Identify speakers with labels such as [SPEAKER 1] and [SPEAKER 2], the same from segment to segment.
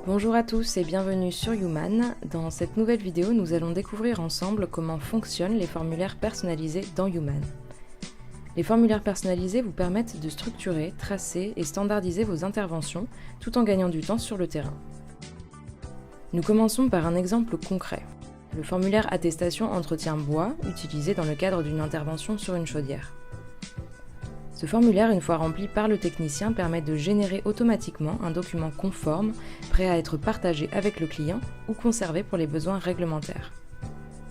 [SPEAKER 1] Bonjour à tous et bienvenue sur Human. Dans cette nouvelle vidéo, nous allons découvrir ensemble comment fonctionnent les formulaires personnalisés dans Human. Les formulaires personnalisés vous permettent de structurer, tracer et standardiser vos interventions tout en gagnant du temps sur le terrain. Nous commençons par un exemple concret. Le formulaire attestation entretien bois utilisé dans le cadre d'une intervention sur une chaudière. Ce formulaire, une fois rempli par le technicien, permet de générer automatiquement un document conforme, prêt à être partagé avec le client ou conservé pour les besoins réglementaires.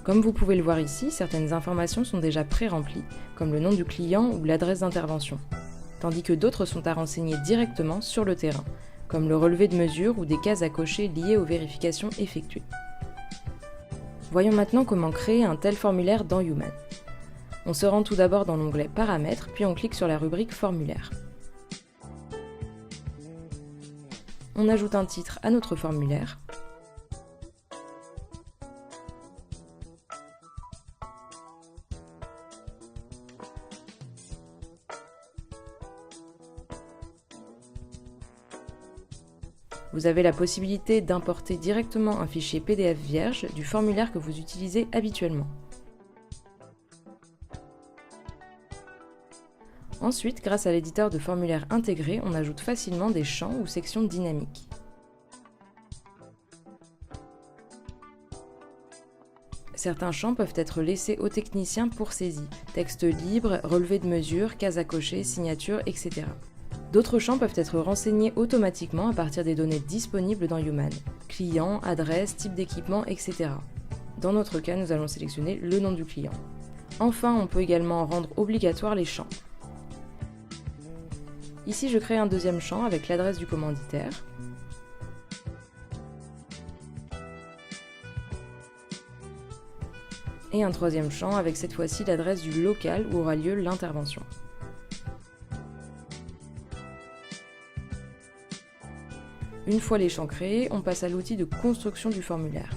[SPEAKER 1] Comme vous pouvez le voir ici, certaines informations sont déjà pré-remplies, comme le nom du client ou l'adresse d'intervention, tandis que d'autres sont à renseigner directement sur le terrain, comme le relevé de mesure ou des cases à cocher liées aux vérifications effectuées. Voyons maintenant comment créer un tel formulaire dans Human. On se rend tout d'abord dans l'onglet Paramètres, puis on clique sur la rubrique Formulaire. On ajoute un titre à notre formulaire. Vous avez la possibilité d'importer directement un fichier PDF vierge du formulaire que vous utilisez habituellement. Ensuite, grâce à l'éditeur de formulaire intégré, on ajoute facilement des champs ou sections dynamiques. Certains champs peuvent être laissés au technicien pour saisie, texte libre, relevé de mesure, cases à cocher, signature, etc. D'autres champs peuvent être renseignés automatiquement à partir des données disponibles dans Human, client, adresse, type d'équipement, etc. Dans notre cas, nous allons sélectionner le nom du client. Enfin, on peut également rendre obligatoires les champs. Ici, je crée un deuxième champ avec l'adresse du commanditaire. Et un troisième champ avec cette fois-ci l'adresse du local où aura lieu l'intervention. Une fois les champs créés, on passe à l'outil de construction du formulaire.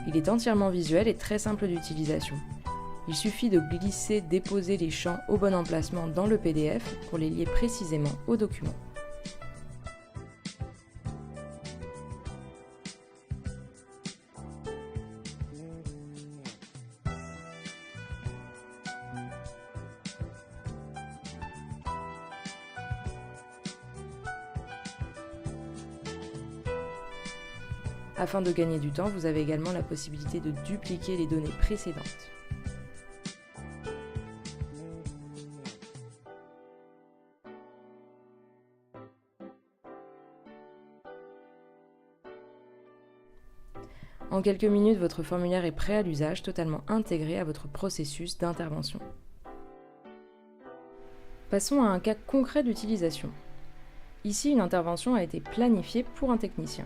[SPEAKER 1] Il est entièrement visuel et très simple d'utilisation. Il suffit de glisser, déposer les champs au bon emplacement dans le PDF pour les lier précisément au document. Afin de gagner du temps, vous avez également la possibilité de dupliquer les données précédentes. En quelques minutes, votre formulaire est prêt à l'usage, totalement intégré à votre processus d'intervention. Passons à un cas concret d'utilisation. Ici, une intervention a été planifiée pour un technicien.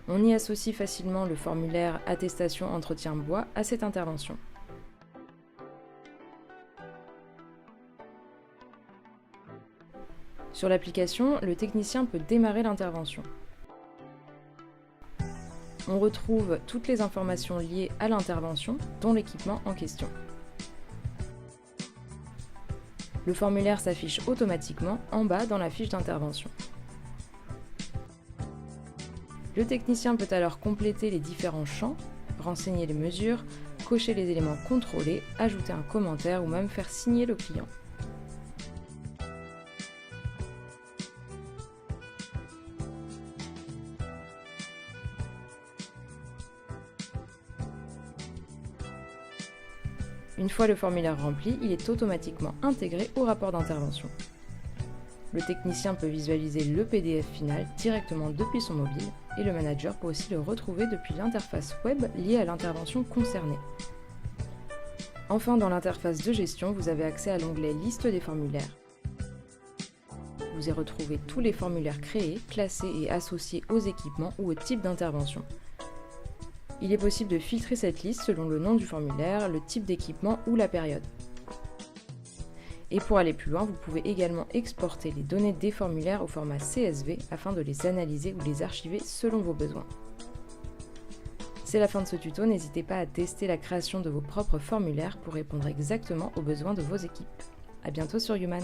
[SPEAKER 1] On y associe facilement le formulaire attestation entretien bois à cette intervention. Sur l'application, le technicien peut démarrer l'intervention. On retrouve toutes les informations liées à l'intervention, dont l'équipement en question. Le formulaire s'affiche automatiquement en bas dans la fiche d'intervention. Le technicien peut alors compléter les différents champs, renseigner les mesures, cocher les éléments contrôlés, ajouter un commentaire ou même faire signer le client. Une fois le formulaire rempli, il est automatiquement intégré au rapport d'intervention. Le technicien peut visualiser le PDF final directement depuis son mobile et le manager peut aussi le retrouver depuis l'interface web liée à l'intervention concernée. Enfin, dans l'interface de gestion, vous avez accès à l'onglet Liste des formulaires. Vous y retrouvez tous les formulaires créés, classés et associés aux équipements ou au type d'intervention. Il est possible de filtrer cette liste selon le nom du formulaire, le type d'équipement ou la période. Et pour aller plus loin, vous pouvez également exporter les données des formulaires au format CSV afin de les analyser ou les archiver selon vos besoins. C'est la fin de ce tuto, n'hésitez pas à tester la création de vos propres formulaires pour répondre exactement aux besoins de vos équipes. À bientôt sur Human!